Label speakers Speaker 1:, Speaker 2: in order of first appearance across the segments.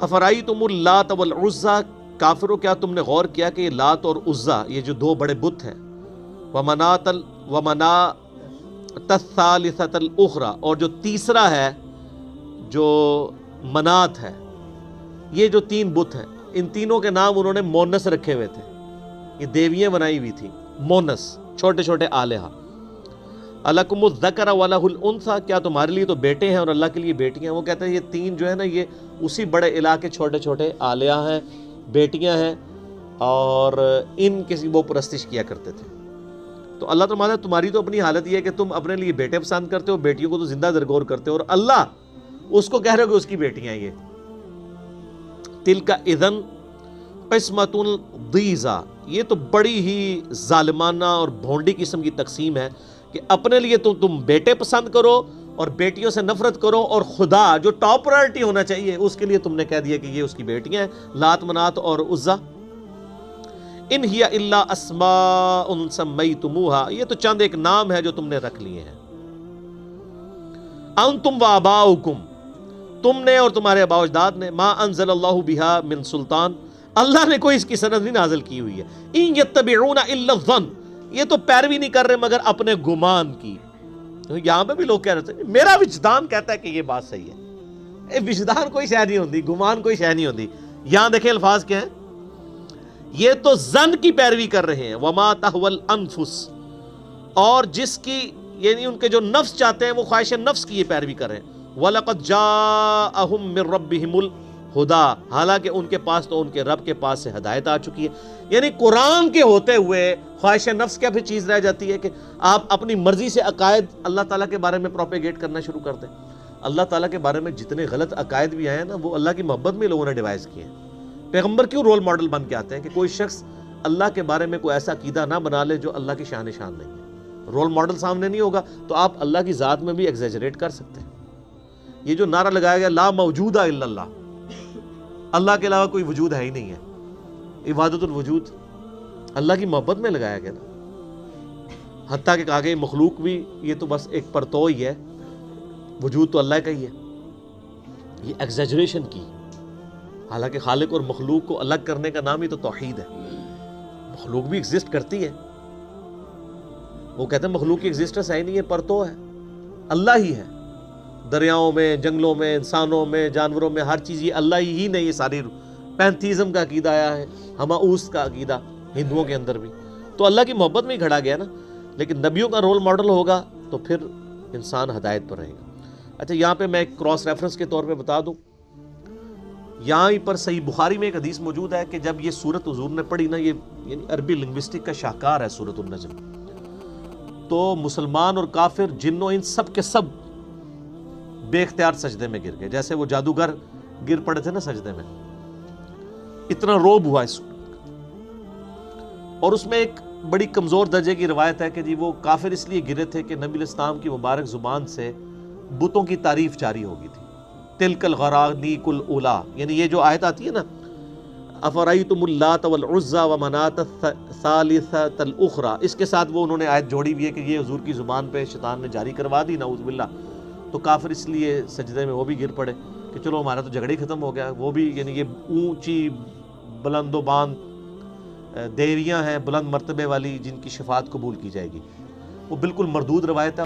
Speaker 1: افرائیتم اللات والعزیٰ، کافروں کیا تم نے غور کیا کہ یہ لات اور عزیٰ یہ جو دو بڑے بت ہیں، ومنات الثالثۃ الاخری، اور جو تیسرا ہے جو منات ہے، یہ جو تین بت ہیں ان تینوں کے نام انہوں نے مونس رکھے ہوئے تھے، یہ دیویاں بنائی ہوئی تھی مونس، چھوٹے چھوٹے آلہہ۔ الکم الذکر ولہ الانثیٰ، کیا تمہارے لیے تو بیٹے ہیں اور اللہ کے لیے بیٹیاں ہیں؟ وہ کہتے ہیں یہ تین جو ہے نا یہ اسی بڑے الہ کے چھوٹے چھوٹے آلیہ ہیں، بیٹیاں ہیں، اور ان کی وہ پرستش کیا کرتے تھے۔ تو اللہ تعالیٰ تمہاری تو اپنی حالت یہ ہے کہ تم اپنے لیے بیٹے پسند کرتے ہو، بیٹیوں کو تو زندہ درگور کرتے ہو، اور اللہ اس کو کہہ رہے ہو کہ اس کی بیٹیاں ہیں۔ یہ تلک اذن قسمۃ ضیزیٰ، یہ تو بڑی ہی ظالمانہ اور بھونڈی قسم کی تقسیم ہے کہ اپنے لیے تو تم بیٹے پسند کرو اور بیٹیوں سے نفرت کرو، اور خدا جو ٹاپ پرائرٹی ہونا چاہیے اس کے لیے تم نے کہہ دیا کہ یہ اس کی بیٹیاں ہیں، لات منات اور عزیٰ۔ ان ہی الا اسماء سمیتموہا، یہ تو چند ایک نام ہے جو تم نے رکھ لیے ہیں۔ انتم و آباؤکم، تم نے اور تمہارے آباء و اجداد نے، ما انزل اللہ بہا من سلطان، اللہ نے کوئی اس کی سند نہیں نازل کی ہوئی ہے۔ ان یتبعون الا الظن، یہ تو پیروی نہیں کر رہے مگر اپنے گمان کی۔ یہاں پہ بھی لوگ کہہ رہے تھے میرا وجدان کہتا ہے کہ یہ بات صحیح ہے۔ وجدان کوئی شے نہیں ہوتی، گمان کوئی شے نہیں ہوتی۔ یہاں دیکھیں الفاظ کیا ہیں، یہ تو ظن کی پیروی کر رہے ہیں، وما تہوی الانفس، اور جس کی یعنی ان کے جو نفس چاہتے ہیں وہ خواہش نفس کی یہ پیروی کر رہے ہیں۔ وَلَقَدْ جَاءَهُم مِّن رَّبِّهِمُ الْهُدَىٰ، حالانکہ ان کے پاس تو ان کے رب کے پاس سے ہدایت آ چکی ہے۔ یعنی قرآن کے ہوتے ہوئے خواہش نفس کیا پھر چیز رہ جاتی ہے کہ آپ اپنی مرضی سے عقائد اللہ تعالیٰ کے بارے میں پروپیگیٹ کرنا شروع کر دیں۔ اللہ تعالیٰ کے بارے میں جتنے غلط عقائد بھی آئے ہیں نا وہ اللہ کی محبت میں لوگوں نے ڈیوائز کیے ہیں۔ پیغمبر کیوں رول ماڈل بن کے آتے ہیں کہ کوئی شخص اللہ کے بارے میں کوئی ایسا عقیدہ نہ بنا لے جو اللہ کی شان نہیں ہے۔ رول ماڈل سامنے نہیں ہوگا تو آپ اللہ کی ذات میں بھی ایگزیجریٹ کر سکتے ہیں۔ یہ جو نعرہ لگایا گیا لا موجود الا اللہ، اللہ کے علاوہ کوئی وجود ہے ہی نہیں ہے، عبادت الوجود اللہ کی محبت میں لگایا گیا نا، حتیٰ کہ کہا گیا مخلوق بھی یہ تو بس ایک پرتو ہی ہے، وجود تو اللہ کا ہی ہے۔ یہ ایگزیجریشن کی، حالانکہ خالق اور مخلوق کو الگ کرنے کا نام ہی تو توحید ہے۔ مخلوق بھی ایگزسٹ کرتی ہے، وہ کہتے ہیں مخلوق کی ایگزسٹنس ہے ہی نہیں ہے، پرتو ہے، اللہ ہی ہے۔ دریاؤں میں، جنگلوں میں، انسانوں میں، جانوروں میں، ہر چیز یہ اللہ ہی نہیں۔ یہ ساری پینتھیزم کا عقیدہ آیا ہے، ہماؤس کا عقیدہ ہندوؤں کے اندر بھی، تو اللہ کی محبت میں ہی کھڑا گیا نا۔ لیکن نبیوں کا رول ماڈل ہوگا تو پھر انسان ہدایت پر رہے گا۔ اچھا یہاں پہ میں ایک کراس ریفرنس کے طور پہ بتا دوں، یہاں پر صحیح بخاری میں ایک حدیث موجود ہے کہ جب یہ سورت حضور نے پڑھی نا، یہ یعنی عربی لنگوسٹک کا شاہکار ہے سورت النجم، تو مسلمان اور کافر، جنوں، ان سب کے سب بے اختیار سجدے میں گر گئے، جیسے وہ جادوگر گر پڑے تھے نا سجدے میں، اتنا روب ہوا اس۔ اور اس میں ایک بڑی کمزور درجے کی روایت ہے کہ جی وہ کافر اس لیے گرے تھے کہ نبی الاسلام کی مبارک زبان سے بتوں کی تعریف جاری ہو گئی تھی۔ تلک الغرانیق الاولیٰ، یعنی یہ جو آیت آتی ہے نا افرأیتم اللات والعزیٰ ومناۃ الثالثۃ الاخری، اس کے ساتھ وہ انہوں نے آیت جوڑی ہوئی ہے کہ یہ حضور کی زبان پہ شیطان نے جاری کروا دی، نعوذ باللہ۔ تو کافر اس لیے سجدے میں وہ بھی گر پڑے کہ چلو ہمارا تو جھگڑا ہی ختم ہو گیا۔ وہ بھی یعنی یہ اونچی بلند و باند دیویاں ہیں بلند مرتبے والی جن کی شفاعت قبول کی جائے گی، وہ بالکل مردود روایت ہے۔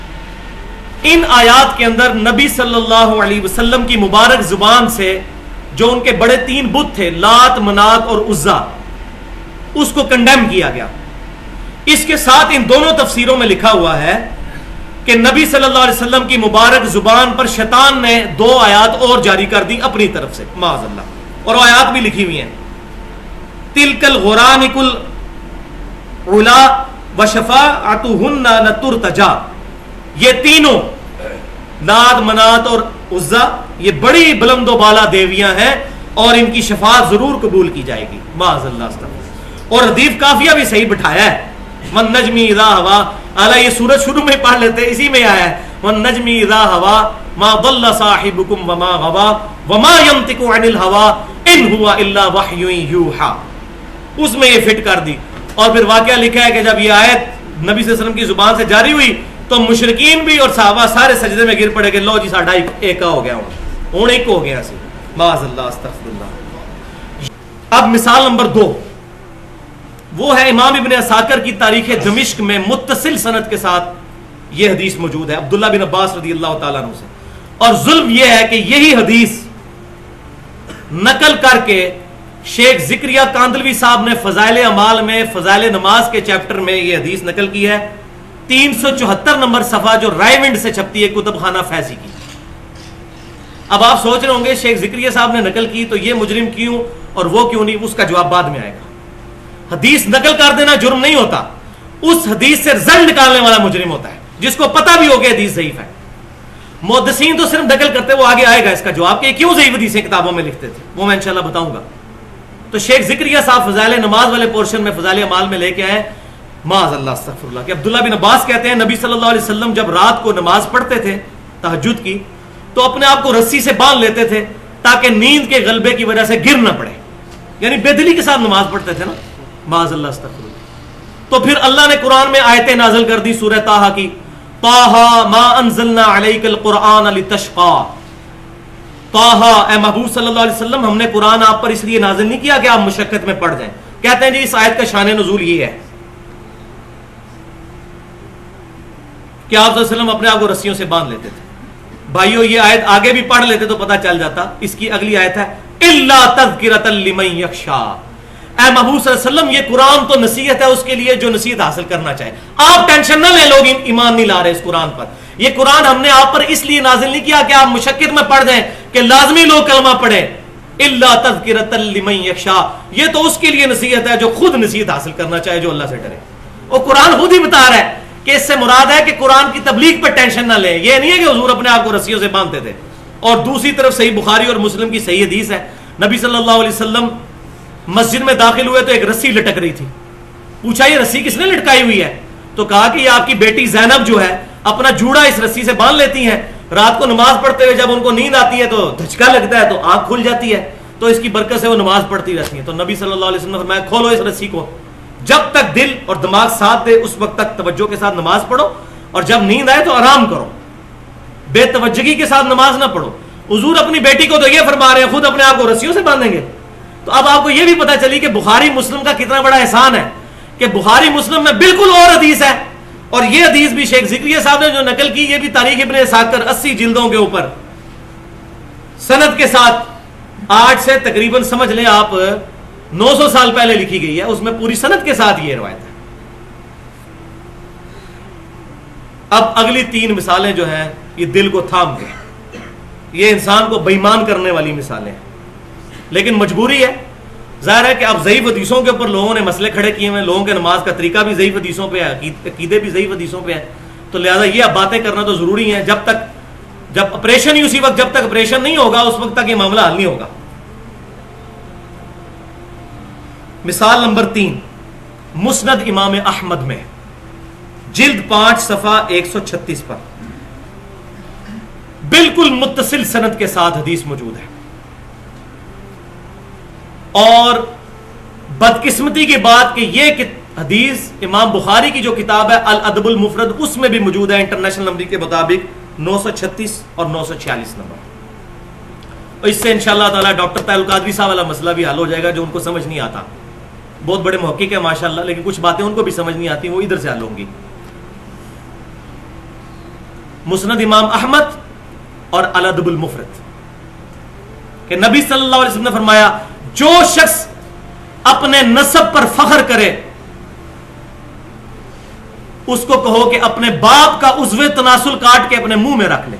Speaker 2: ان آیات کے اندر نبی صلی اللہ علیہ وسلم کی مبارک زبان سے جو ان کے بڑے تین بت تھے لات، منات اور عزیٰ، اس کو کنڈیم کیا گیا۔ اس کے ساتھ ان دونوں تفسیروں میں لکھا ہوا ہے کہ نبی صلی اللہ علیہ وسلم کی مبارک زبان پر شیطان نے 2 آیات اور جاری کر دی اپنی طرف سے، معاذ اللہ، اور وہ آیات بھی لکھی ہوئی ہیں، تلک الغرانق العلا وشفاعتہن لترتجا، یہ تینوں لات، منات اور عزیٰ یہ بڑی بلند و بالا دیویاں ہیں اور ان کی شفاعت ضرور قبول کی جائے گی، معاذ اللہ استغفر۔ اور حدیث کافیہ بھی صحیح بٹھایا ہے، والنجم اذا ہوا، اعلیٰ یہ سورج شروع میں پڑھ لیتے، اسی میں آیا ہے والنجم اذا ہوا ما ضل صاحبکم وما غوا وما ينطق عن الهوى ان هو الا وحی یوحی، اس میں یہ فٹ کر دی۔ اور پھر واقعہ لکھا ہے کہ جب یہ آیت نبی صلی اللہ علیہ وسلم کی زبان سے جاری ہوئی تو مشرکین بھی اور صحابہ سارے سجدے میں گر پڑے کہ لو جی ساڈا ایک ہو گیا، ہوں ایک ہو گیا سی، معاذ اللہ، استغفر اللہ۔ اب مثال نمبر 2 وہ ہے امام ابن عساکر کی تاریخ دمشق میں متصل سند کے ساتھ یہ حدیث موجود ہے عبداللہ بن عباس رضی اللہ تعالیٰ عنہ سے، اور ظلم یہ ہے کہ یہی حدیث نقل کر کے شیخ زکریا کاندلوی صاحب نے فضائل اعمال میں فضائل نماز کے چیپٹر میں یہ حدیث نقل کی ہے، 374 نمبر صفحہ، جو رائے ونڈ سے چھپتی ہے کتب خانہ فیضی کی۔ اب آپ سوچ رہے ہوں گے شیخ زکریا صاحب نے نقل کی تو یہ مجرم کیوں اور وہ کیوں نہیں، اس کا جواب بعد میں آئے گا۔ حدیث نقل کر دینا جرم نہیں ہوتا، اس حدیث سے رزلٹ نکالنے والا مجرم ہوتا ہے، جس کو پتا بھی ہو کہ حدیث ضعیف ہے۔ محدثین تو صرف نقل کرتے، وہ آگے آئے گا اس کا جواب کہ کیوں ضعیف حدیثیں کتابوں میں لکھتے تھے، وہ میں انشاءاللہ بتاؤں گا۔ تو شیخ زکریا صاحب فضائل نماز والے پورشن میں فضائل اعمال میں لے کے آئے معاذ اللہ استغفر اللہ کہ عبداللہ بن عباس کہتے ہیں نبی صلی اللہ علیہ وسلم جب رات کو نماز پڑھتے تھے تہجد کی تو اپنے آپ کو رسی سے باندھ لیتے تھے تاکہ نیند کے غلبے کی وجہ سے گر نہ پڑے، یعنی بے دلی کے ساتھ نماز پڑھتے تھے نا، معاذ اللہ استغفر اللہ۔ تو پھر اللہ نے قرآن میں آیتیں نازل کر دی سورہ طٰہٰ کی، طٰہٰ ما انزلنا علیک القرآن لتشقیٰ، طٰہٰ اے محبوب صلی اللہ علیہ وسلم ہم نے قرآن آپ پر اس لیے نازل نہیں کیا کہ آپ مشقت میں پڑ جائیں۔ کہتے ہیں جی اس آیت کا شان نزول یہ ہے کہ آپ صلی اللہ علیہ وسلم اپنے آپ کو رسیوں سے باندھ لیتے تھے۔ بھائیو یہ آیت آگے بھی پڑھ لیتے تو پتہ چل جاتا، اس کی اگلی آیت ہے الا تذکرۃ لمن یخشیٰ، اے محبوب صلی اللہ علیہ وسلم یہ قرآن تو نصیحت ہے اس کے لیے جو نصیحت حاصل کرنا چاہے، آپ ٹینشن نہ لیں لوگ ایمان نہیں لا رہے اس قرآن پر، یہ قرآن ہم نے آپ پر اس لیے نازل نہیں کیا کہ آپ مشقت میں پڑ جائیں کہ لازمی لوگ کلمہ پڑھیں، الا تذکرۃ لمن یخشیٰ، یہ تو اس کے لیے نصیحت ہے جو خود نصیحت حاصل کرنا چاہے، جو اللہ سے ڈرے۔ اور قرآن خود ہی بتا رہا ہے کہ اس سے مراد ہے کہ قرآن کی تبلیغ پر ٹینشن نہ لیں، یہ نہیں ہے کہ حضور اپنے آپ کو رسیوں سے باندھتے تھے۔ اور دوسری طرف صحیح بخاری اور مسلم کی صحیح حدیث ہے، نبی صلی اللہ علیہ وسلم مسجد میں داخل ہوئے تو ایک رسی لٹک رہی تھی، پوچھا یہ رسی کس نے لٹکائی ہوئی ہے؟ تو کہا کہ یہ آپ کی بیٹی زینب جو ہے اپنا جوڑا اس رسی سے باندھ لیتی ہیں، رات کو نماز پڑھتے ہوئے جب ان کو نیند آتی ہے تو دھچکا لگتا ہے تو آنکھ کھل جاتی ہے، تو اس کی برکت سے وہ نماز پڑھتی رہتی ہیں۔ تو نبی صلی اللہ علیہ وسلم نے فرمایا کھولو اس رسی کو، جب تک دل اور دماغ ساتھ دے اس وقت تک توجہ کے ساتھ نماز پڑھو، اور جب نیند آئے تو آرام کرو، بے توجہی کے ساتھ نماز نہ پڑھو۔ حضور اپنی بیٹی کو تو یہ فرما رہے ہیں خود اپنے آپ کو رسیوں سے باندھیں گے۔ تو اب آپ کو یہ بھی پتہ چلی کہ بخاری مسلم کا کتنا بڑا احسان ہے کہ بخاری مسلم میں بالکل اور حدیث ہے، اور یہ حدیث بھی شیخ زکریا صاحب نے جو نقل کی یہ بھی تاریخ ابن عساکر 80 جلدوں کے اوپر سند کے ساتھ، آج سے تقریباً سمجھ لیں آپ 900 سال پہلے لکھی گئی ہے، اس میں پوری سند کے ساتھ یہ روایت ہے۔ اب اگلی 3 مثالیں جو ہیں یہ دل کو تھام گئے، یہ انسان کو بےایمان کرنے والی مثالیں ہیں، لیکن مجبوری ہے، ظاہر ہے کہ اب ضعیف حدیثوں کے اوپر لوگوں نے مسئلے کھڑے کیے ہوئے، لوگوں کے نماز کا طریقہ بھی ضعیف حدیثوں پہ ہے، عقیدے بھی ضعیف حدیثوں پہ ہے، تو لہذا یہ اب باتیں کرنا تو ضروری ہے، جب آپریشن ہی اسی وقت، جب تک آپریشن نہیں ہوگا اس وقت تک یہ معاملہ حل نہیں ہوگا۔ مثال نمبر 3 مسند امام احمد میں جلد 5 صفحہ 136 پر بالکل متصل سند کے ساتھ حدیث موجود ہے، اور بدقسمتی کی بات کہ یہ حدیث امام بخاری کی جو کتاب ہے الادب المفرد اس میں بھی موجود ہے، انٹرنیشنل نمبر کے مطابق 936 اور 946 نمبر، اور اس سے انشاءاللہ تعالی ڈاکٹر طاہر القادری صاحب والا مسئلہ بھی حل ہو جائے گا جو ان کو سمجھ نہیں آتا، بہت بڑے محقق ہیں ماشاءاللہ، لیکن کچھ باتیں ان کو بھی سمجھ نہیں آتی، وہ ادھر سے حل ہوں گی۔ مسند امام احمد اور الادب المفرد کہ نبی صلی اللہ علیہ وسلم نے فرمایا جو شخص اپنے نسب پر فخر کرے اس کو کہو کہ اپنے باپ کا عضو تناسل کاٹ کے اپنے منہ میں رکھ لے،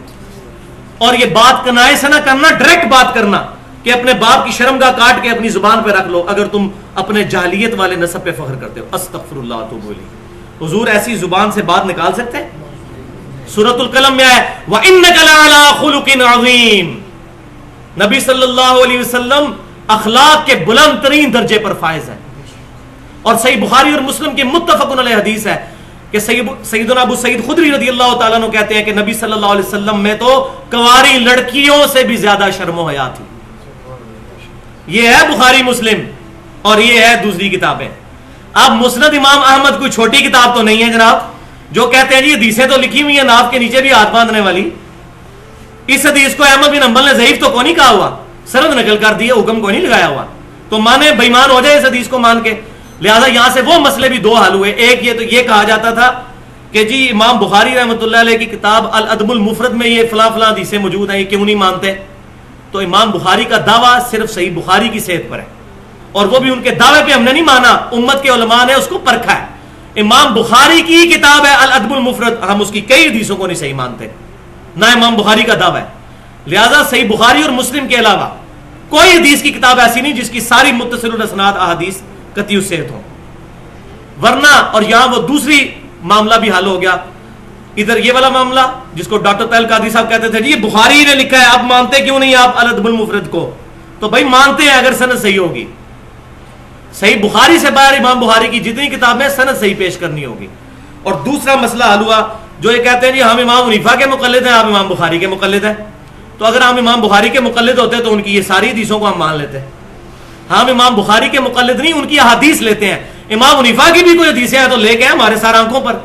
Speaker 2: اور یہ بات کنائے سے نہ کرنا، ڈائریکٹ بات کرنا کہ اپنے باپ کی شرمگاہ کاٹ کے اپنی زبان پہ رکھ لو اگر تم اپنے جاہلیت والے نسب پہ فخر کرتے ہو۔ استغفر اللہ واتوب الیہ، حضور ایسی زبان سے بات نکال سکتے ہیں؟ سورۃ القلم میں ہے وَإِنَّكَ لَعَلَىٰ خُلُقٍ عَظِيمٍ، نبی صلی اللہ علیہ وسلم اخلاق کے بلند ترین درجے پر فائز ہے، اور صحیح بخاری اور مسلم کی متفق علیہ حدیث ہے کہ سیدنا ابو سعید خدری رضی اللہ تعالیٰ عنہ کہتے ہیں کہ نبی صلی اللہ علیہ وسلم میں تو کنواری لڑکیوں سے بھی زیادہ شرم و حیا تھی۔ یہ ہے بخاری مسلم اور یہ ہے دوسری کتابیں۔ اب مسند امام احمد کوئی چھوٹی کتاب تو نہیں ہے جناب، جو کہتے ہیں جی حدیثیں تو لکھی ہوئی ہیں ناف کے نیچے بھی ہاتھ باندھنے والی، اس حدیث کو احمد بن حنبل نے ضعیف تو کون نہیں کہا ہوا، سند نقل کر دی ہے, حکم کو نہیں لگایا ہوا, تو مانے بےمان ہو جائے اس حدیث کو مان کے. لہذا یہاں سے وہ مسئلے بھی دو حل ہوئے. ایک یہ تو یہ کہا جاتا تھا کہ جی امام بخاری رحمۃ اللہ علیہ کی کتاب الادب المفرد میں یہ فلاں فلاں حدیثیں موجود ہیں, یہ کیوں نہیں مانتے؟ تو امام بخاری کا دعویٰ صرف صحیح بخاری کی صحت پر ہے, اور وہ بھی ان کے دعوے پہ ہم نے نہیں مانا, امت کے علماء نے اس کو پرکھا ہے. امام بخاری کی کتاب ہے الادب المفرد, ہم اس کی کئی حدیثوں کو نہیں صحیح مانتے, نہ امام بخاری کا دعویٰ ہے. لہذا صحیح بخاری اور مسلم کے علاوہ کوئی حدیث کی کتاب ایسی نہیں جس کی ساری متصل الاسناد احادیث قطعی الصحت ہوں. ورنہ, اور یہاں وہ دوسری معاملہ بھی حل ہو گیا. ادھر یہ والا معاملہ جس کو ڈاکٹر طاہر قادری صاحب کہتے تھے جی یہ بخاری نے لکھا ہے, اب مانتے کیوں نہیں آپ الادب المفرد کو؟ تو بھائی مانتے ہیں اگر سند صحیح ہوگی. صحیح بخاری سے باہر امام بخاری کی جتنی کتابیں سند صحیح پیش کرنی ہوگی. اور دوسرا مسئلہ حل ہوا جو یہ کہتے ہیں جی ہم امام حنیفہ کے مقلد ہیں, آپ امام بخاری کے مقلد ہیں. تو اگر ہم امام بخاری کے مقلد ہوتے تو ان کی یہ ساری حدیثوں کو ہم مان لیتے. ہم امام بخاری کے مقلد نہیں, ان کی احادیث لیتے ہیں. امام حنیفہ کی بھی کوئی حدیثیں ہیں تو لے کے ہمارے سارے آنکھوں پر.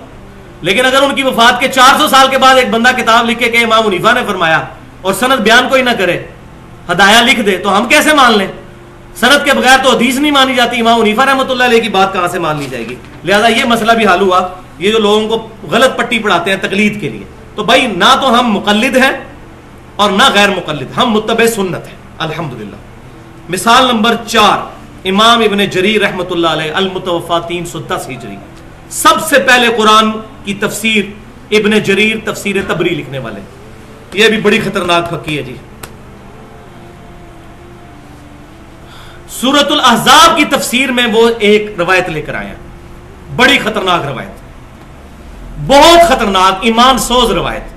Speaker 2: لیکن اگر ان کی وفات کے 400 سال کے بعد ایک بندہ کتاب لکھ کے کہ امام حنیفہ نے فرمایا اور سند بیان کوئی نہ کرے, ہدایہ لکھ دے, تو ہم کیسے مان لیں؟ سند کے بغیر تو حدیث نہیں مانی جاتی. امام حنیفہ رحمۃ اللہ علیہ کی بات کہاں سے مان لی جائے گی؟ لہذا یہ مسئلہ بھی حل ہوا. یہ جو لوگوں کو غلط پٹی پڑھاتے ہیں تقلید کے لیے, تو بھائی نہ تو ہم مقلد ہیں اور نہ غیر مقلد, ہم متبع سنت ہیں الحمدللہ. مثال نمبر 4, امام ابن جریر رحمۃ اللہ علیہ المتوفا 310 ہجری, سب سے پہلے قرآن کی تفسیر ابن جریر تفسیر تبری لکھنے والے. یہ بھی بڑی خطرناک پھکی ہے جی. سورۃ الاحزاب کی تفسیر میں وہ ایک روایت لے کر آئے ہیں, بڑی خطرناک روایت, بہت خطرناک ایمان سوز روایت.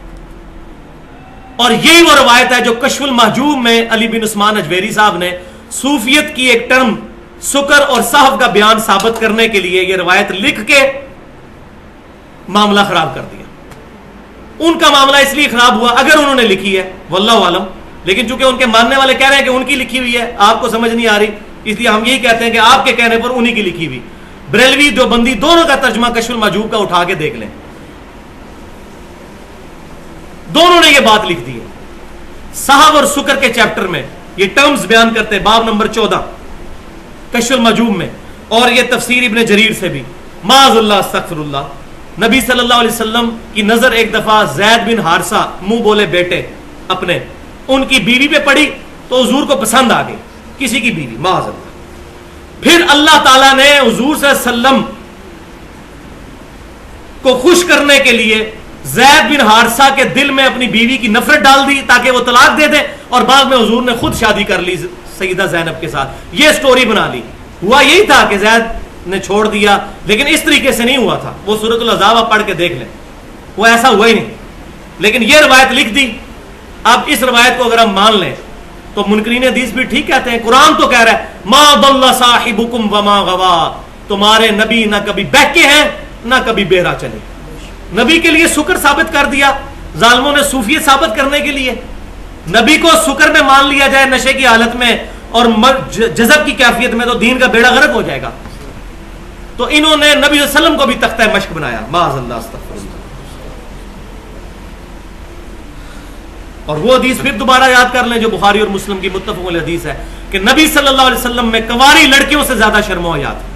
Speaker 2: اور یہی وہ روایت ہے جو کشف المحجوب میں علی بن عثمان اجویری صاحب نے صوفیت کی ایک ٹرم سکر اور صحف کا بیان ثابت کرنے کے لیے یہ روایت لکھ کے معاملہ خراب کر دیا. ان کا معاملہ اس لیے خراب ہوا, اگر انہوں نے لکھی ہے واللہ عالم, لیکن چونکہ ان کے ماننے والے کہہ رہے ہیں کہ ان کی لکھی ہوئی ہے, آپ کو سمجھ نہیں آ رہی, اس لیے ہم یہی کہتے ہیں کہ آپ کے کہنے پر انہی کی لکھی ہوئی. بریلوی دیوبندی دونوں کا ترجمہ کشف المحجوب کا اٹھا کے دیکھ لیں, دونوں نے یہ بات لکھ دی ہے. صحف اور سکر کے چیپٹر میں یہ ٹرمز بیان کرتے ہیں, باب نمبر 14 کشف المحجوب میں, اور یہ تفسیر ابن جریر سے بھی. معاذ اللہ استغفر اللہ. نبی صلی اللہ علیہ وسلم کی نظر ایک دفعہ زید بن حارثہ منہ بولے بیٹے اپنے, ان کی بیوی پہ پڑی تو حضور کو پسند آ گئی, کسی کی بیوی, معاذ اللہ. پھر اللہ تعالیٰ نے حضور صلی اللہ علیہ وسلم کو خوش کرنے کے لیے زید بن حارثہ کے دل میں اپنی بیوی کی نفرت ڈال دی تاکہ وہ طلاق دے دے, اور بعد میں حضور نے خود شادی کر لی سیدہ زینب کے ساتھ. یہ سٹوری بنا لی. ہوا یہی تھا کہ زید نے چھوڑ دیا, لیکن اس طریقے سے نہیں ہوا تھا. وہ سورۃ الاحزاب آپ پڑھ کے دیکھ لیں, وہ ایسا ہوا ہی نہیں. لیکن یہ روایت لکھ دی. اب اس روایت کو اگر ہم مان لیں تو منکرین حدیث بھی ٹھیک کہتے ہیں. قرآن تو کہہ رہا ہے ما ضل صاحبکم وما غوا, تمہارے نبی نہ کبھی بہکے ہیں نہ کبھی بہرا چلے. نبی کے لیے سکر ثابت کر دیا, ظالموں نے صوفیت ثابت کرنے کے لیے. نبی کو سکر میں مان لیا جائے نشے کی حالت میں اور جذب کی کیفیت میں, تو دین کا بیڑا غرق ہو جائے گا. تو انہوں نے نبی صلی اللہ علیہ وسلم کو بھی تختہ مشق بنایا, معاذ اللہ استغفر اللہ. اور وہ حدیث پھر دوبارہ یاد کر لیں جو بخاری اور مسلم کی متفق علیہ حدیث ہے کہ نبی صلی اللہ علیہ وسلم میں کنواری لڑکیوں سے زیادہ شرم و حیا تھا.